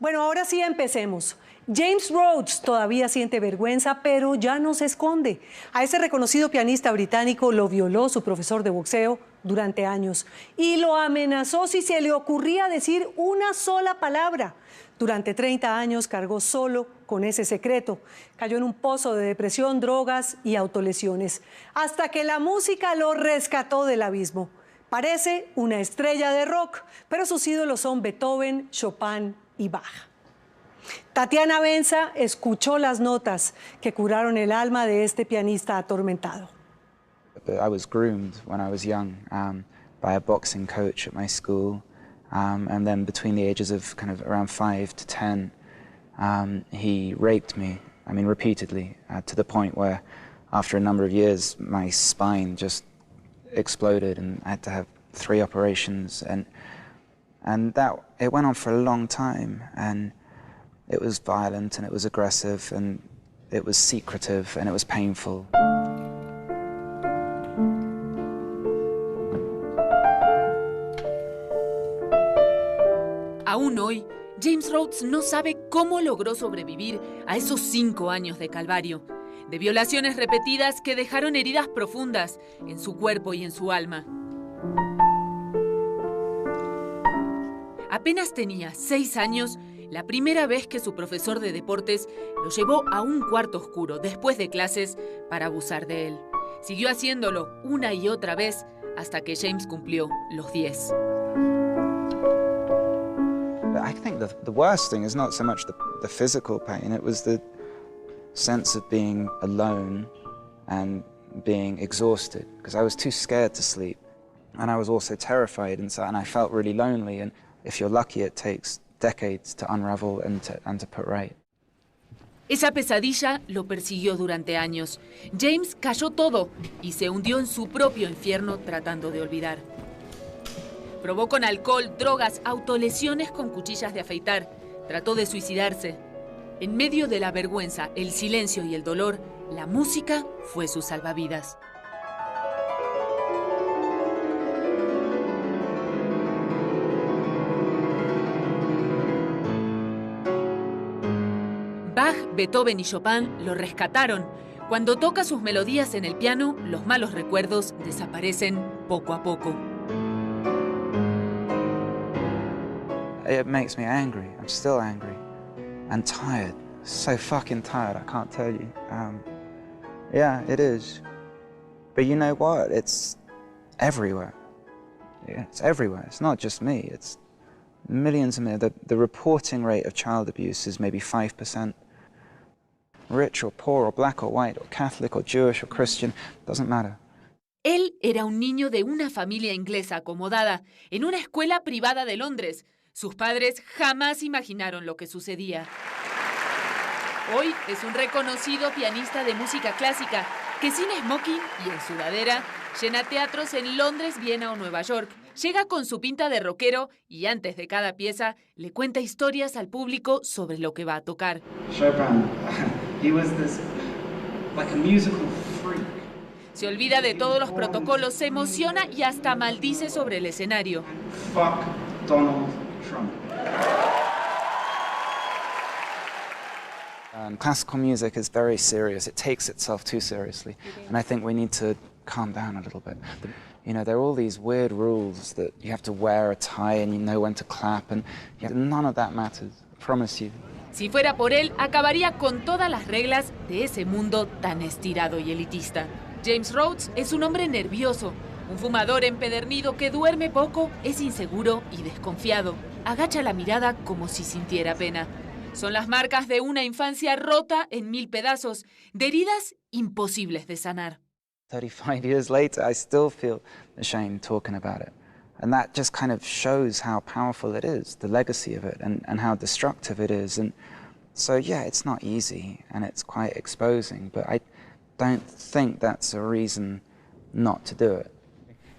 Bueno, ahora sí empecemos. James Rhodes todavía siente vergüenza, pero ya no se esconde. A ese reconocido pianista británico lo violó su profesor de boxeo durante años y lo amenazó si se le ocurría decir una sola palabra. Durante 30 años cargó solo con ese secreto. Cayó en un pozo de depresión, drogas y autolesiones, hasta que la música lo rescató del abismo. Parece una estrella de rock, pero sus ídolos son Beethoven, Chopin y Bach. Tatiana Benza escuchó las notas que curaron el alma de este pianista atormentado. I was groomed when I was young by a boxing coach at my school, and then between the ages of kind of around 5 to 10, he raped me, I mean repeatedly, to the point where after a number of years my spine just exploded and I had to have 3 operations, and that it went on for a long time, and it was violent and it was aggressive and it was secretive and it was painful. Aún hoy, James Rhodes no sabe cómo logró sobrevivir a esos 5 años de calvario, de violaciones repetidas que dejaron heridas profundas en su cuerpo y en su alma. Apenas tenía 6 años la primera vez que su profesor de deportes lo llevó a un cuarto oscuro después de clases para abusar de él. Siguió haciéndolo una y otra vez hasta que James cumplió los 10. I think the worst thing is not so much the physical pain, it was the sense of being alone and being exhausted, because I was too scared to sleep. And I was also terrified inside, and I felt really lonely, and if you're lucky it takes decades to unravel and to put right. Esa pesadilla lo persiguió durante años. James cayó todo y se hundió en su propio infierno tratando de olvidar. Probó con alcohol, drogas, autolesiones con cuchillas de afeitar. Trató de suicidarse. En medio de la vergüenza, el silencio y el dolor, la música fue su salvavidas. Bach, Beethoven y Chopin lo rescataron. Cuando toca sus melodías en el piano, los malos recuerdos desaparecen poco a poco. It makes me angry. I'm still angry and tired. So fucking tired, I can't tell you. Yeah, it is. But you know what? It's everywhere. Yeah, it's everywhere. It's not just me. It's millions of millions. The reporting rate of child abuse is maybe 5%. Rich or poor or black or white or Catholic or Jewish or Christian, doesn't matter. Él era un niño de una familia inglesa acomodada, en una escuela privada de Londres. Sus padres jamás imaginaron lo que sucedía. Hoy es un reconocido pianista de música clásica que sin smoking y en sudadera llena teatros en Londres, Viena o Nueva York. Llega con su pinta de rockero y antes de cada pieza le cuenta historias al público sobre lo que va a tocar. Chopin, he was this like a musical freak. Se olvida de todos los protocolos, se emociona y hasta maldice sobre el escenario. Fuck Donald Trump. Classical music is very serious. It takes itself too seriously. And I think we need to calm down a little bit. You know, there are all these weird rules that you have to wear a tie and you know when to clap, and none of that matters, I promise you. Si fuera por él, acabaría con todas las reglas de ese mundo tan estirado y elitista. James Rhodes es un hombre nervioso, un fumador empedernido que duerme poco, es inseguro y desconfiado. Agacha la mirada como si sintiera pena. Son las marcas de una infancia rota en 1000 pedazos, de heridas imposibles de sanar. 35 years later, I still feel ashamed talking about it. And that just kind of shows how powerful it is, the legacy of it, and how destructive it is. And so, yeah, it's not easy, and it's quite exposing, but I don't think that's a reason not to do it.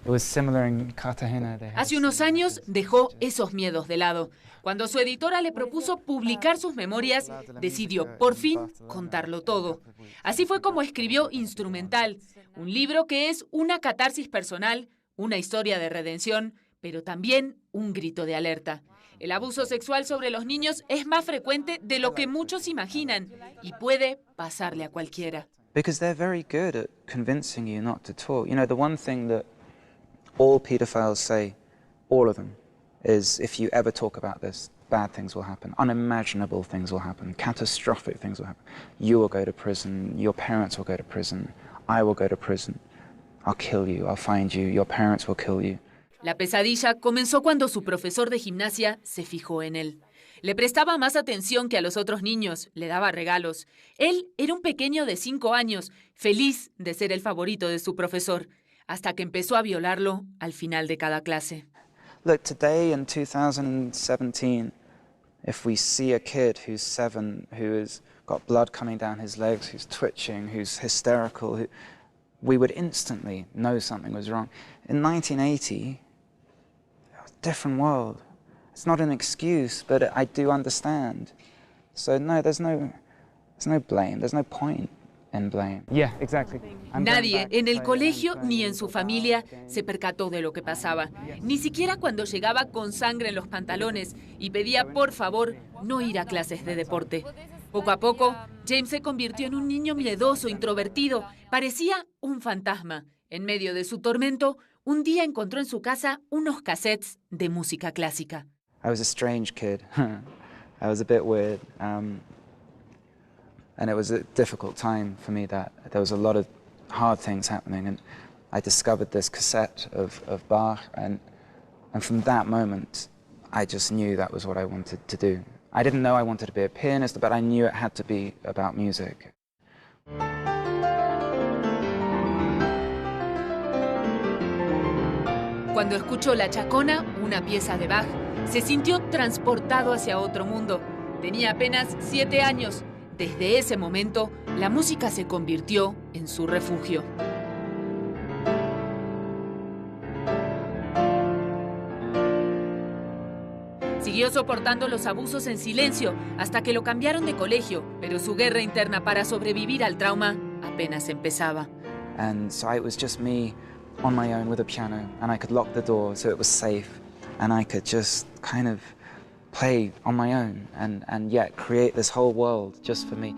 It was similar in Cartagena. Hace unos años dejó esos miedos de lado. Cuando su editora le propuso publicar sus memorias, decidió por fin contarlo todo. Así fue como escribió Instrumental, un libro que es una catarsis personal, una historia de redención, pero también un grito de alerta. El abuso sexual sobre los niños es más frecuente de lo que muchos imaginan y puede pasarle a cualquiera. Because they're very good at convincing you not to talk. You know, the one thing that all pedophiles say, all of them, is if you ever talk about this, bad things will happen, unimaginable things will happen, catastrophic things will happen. You will go to prison, your parents will go to prison, I will go to prison, I'll kill you, I'll find you, your parents will kill you. La pesadilla comenzó cuando su profesor de gimnasia se fijó en él. Le prestaba más atención que a los otros niños, le daba regalos. Él era un pequeño de 5 años, feliz de ser el favorito de su profesor, hasta que empezó a violarlo al final de cada clase. Look, today in 2017, if we see a kid who's 7, who has got blood coming down his legs, who's twitching, who's hysterical, we would instantly know something was wrong. In 1980, it was a different world. It's not an excuse, but I do understand. So no, there's no blame. There's no point in blame. Yeah, exactly. Nadie en el colegio ni en su familia se percató de lo que pasaba. Ni siquiera cuando llegaba con sangre en los pantalones y pedía por favor no ir a clases de deporte. Poco a poco, James se convirtió en un niño miedoso, introvertido. Parecía un fantasma. En medio de su tormento, un día encontró en su casa unos cassettes de música clásica. I was a strange kid. I was a bit weird. And it was a difficult time for me that there was a lot of hard things happening. And I discovered this cassette of Bach. And from that moment, I just knew that was what I wanted to do. I didn't know I wanted to be a pianist, but I knew it had to be about music. Cuando escuchó La Chacona, una pieza de Bach, se sintió transportado hacia otro mundo. Tenía apenas 7 años. Desde ese momento, la música se convirtió en su refugio. Siguió soportando los abusos en silencio hasta que lo cambiaron de colegio, pero su guerra interna para sobrevivir al trauma apenas empezaba. And so it was just me on my own with a piano, and I could lock the door so it was safe, and I could just kind of play on my own and yet create this whole world just for me.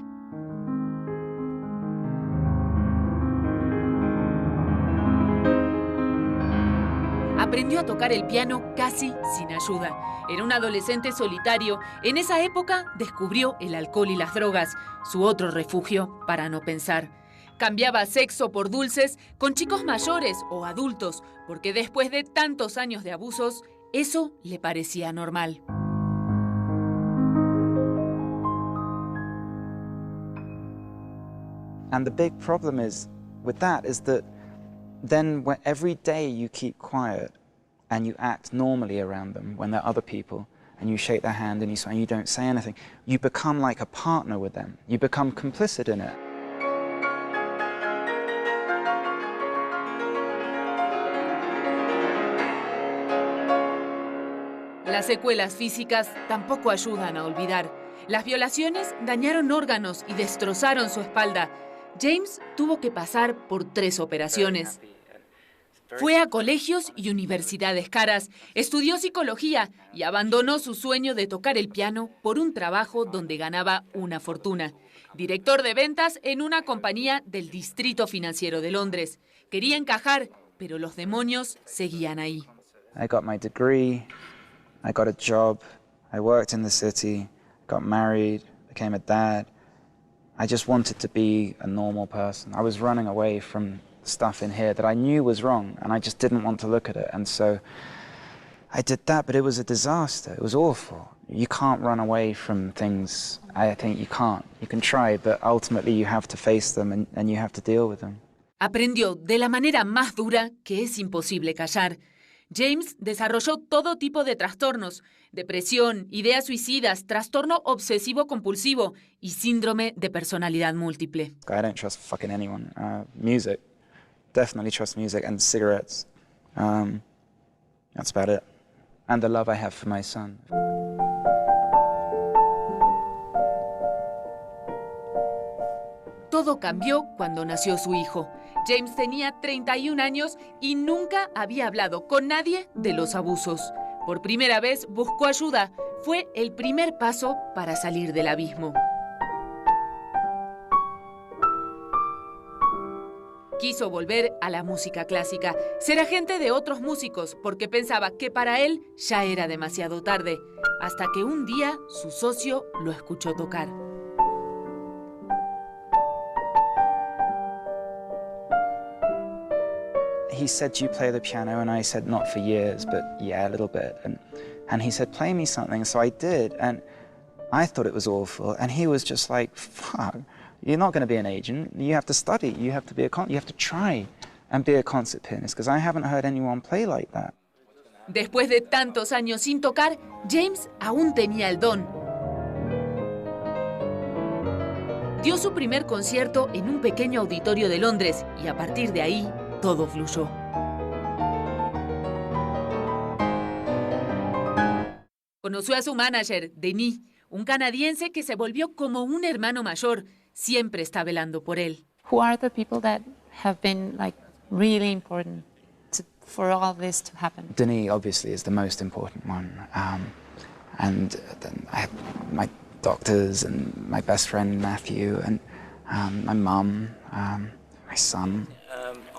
Aprendió a tocar el piano casi sin ayuda. Era un adolescente solitario. En esa época descubrió el alcohol y las drogas, su otro refugio para no pensar. Cambiaba sexo por dulces con chicos mayores o adultos, porque después de tantos años de abusos, eso le parecía normal. And the big problem is with that is that then when every day you keep quiet and you act normally around them when there are other people and you shake their hand and you don't say anything, you become like a partner with them. You become complicit in it. Las secuelas físicas tampoco ayudan a olvidar. Las violaciones dañaron órganos y destrozaron su espalda. James tuvo que pasar por 3 operaciones. Fue a colegios y universidades caras, estudió psicología y abandonó su sueño de tocar el piano por un trabajo donde ganaba una fortuna. Director de ventas en una compañía del Distrito Financiero de Londres. Quería encajar, pero los demonios seguían ahí. I got my degree, I got a job, I worked in the city, got married, became a dad. I just wanted to be a normal person. I was running away from stuff in here that I knew was wrong, and I just didn't want to look at it. And so I did that, but it was a disaster. It was awful. You can't run away from things. I think you can't. You can try, but ultimately you have to face them and you have to deal with them. Aprendió de la manera más dura que es imposible callar. James desarrolló todo tipo de trastornos: depresión, ideas suicidas, trastorno obsesivo-compulsivo y síndrome de personalidad múltiple. I don't trust fucking anyone. Music, definitely trust music, and cigarettes. That's about it. And the love I have for my son. Todo cambió cuando nació su hijo. James tenía 31 años y nunca había hablado con nadie de los abusos. Por primera vez buscó ayuda. Fue el primer paso para salir del abismo. Quiso volver a la música clásica, ser agente de otros músicos, porque pensaba que para él ya era demasiado tarde, hasta que un día su socio lo escuchó tocar. He said, "Do you play the piano?" And I said, "Not for years, but yeah, a little bit." And he said, "Play me something." So I did, and I thought it was awful. And he was just like, "Fuck, you're not going to be an agent. You have to study. You have to be you have to try and be a concert pianist, because I haven't heard anyone play like that." Después de tantos años sin tocar, James aún tenía el don. Dio su primer concierto en un pequeño auditorio de Londres y a partir de ahí todo fluyó. Conoció a su manager, Denis, un canadiense que se volvió como un hermano mayor. Siempre está velando por él. Who are the people that have been like really important for all this to happen? Denis obviously is the most important one, and then I have my doctors and my best friend Matthew and my mum, my son.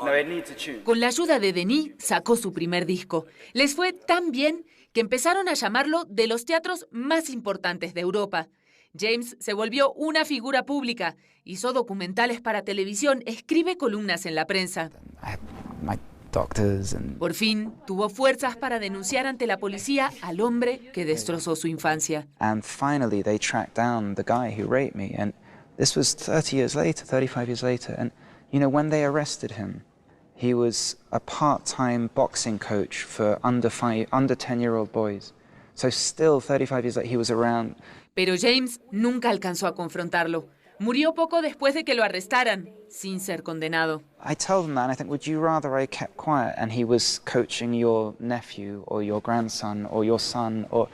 No, it needs a tune. Con la ayuda de Denis sacó su primer disco. Les fue tan bien que empezaron a llamarlo de los teatros más importantes de Europa. James se volvió una figura pública, hizo documentales para televisión, escribe columnas en la prensa. I have my doctors and Por fin, tuvo fuerzas para denunciar ante la policía al hombre que destrozó su infancia. And finally, they tracked down the guy who raped me. And this was 35 years later. And, you know, when they arrested him, he was a part-time boxing coach for under 10-year-old boys. So still, 35 years later, he was around. Pero James nunca alcanzó a confrontarlo. Murió poco después de que lo arrestaran, sin ser condenado. I tell them that, and I think, would you rather I kept quiet and he was coaching your nephew or your grandson or your son? Or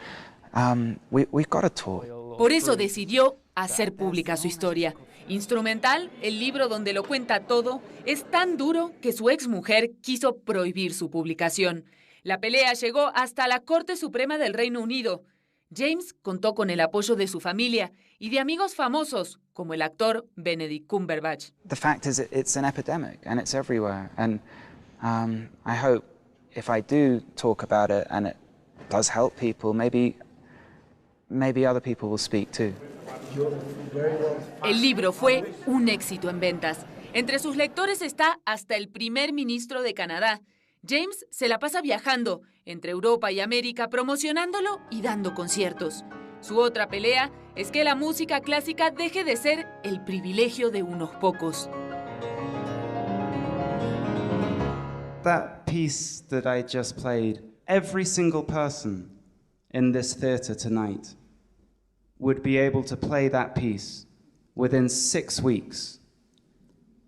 we've got to talk. Por eso decidió hacer pública su historia. Instrumental, el libro donde lo cuenta todo, es tan duro que su exmujer quiso prohibir su publicación. La pelea llegó hasta la Corte Suprema del Reino Unido. James contó con el apoyo de su familia y de amigos famosos, como el actor Benedict Cumberbatch. The fact is, it's an epidemic and it's everywhere. And I hope if I do talk about it and it does help people, maybe other people will speak too. El libro fue un éxito en ventas. Entre sus lectores está hasta el primer ministro de Canadá. James se la pasa viajando entre Europa y América promocionándolo y dando conciertos. Su otra pelea es que la música clásica deje de ser el privilegio de unos pocos. That piece that I just played, every single person in this theatre tonight would be able to play that piece within 6 weeks.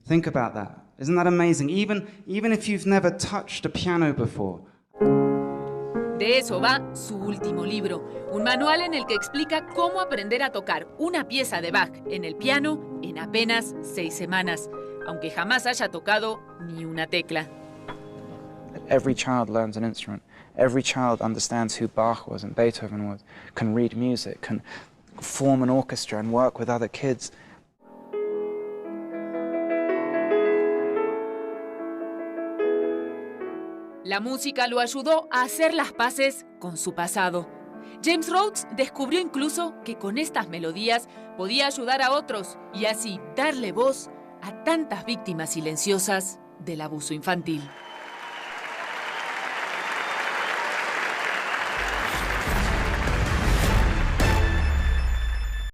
Think about that. Isn't that amazing? Even if you've never touched a piano before. De eso va su último libro, un manual en el que explica cómo aprender a tocar una pieza de Bach en el piano en apenas 6 semanas, aunque jamás haya tocado ni una tecla. Every child learns an instrument. Every child understands who Bach was and Beethoven was, can read music, can form an orchestra and work with other kids. La música lo ayudó a hacer las paces con su pasado. James Rhodes descubrió incluso que con estas melodías podía ayudar a otros y así darle voz a tantas víctimas silenciosas del abuso infantil.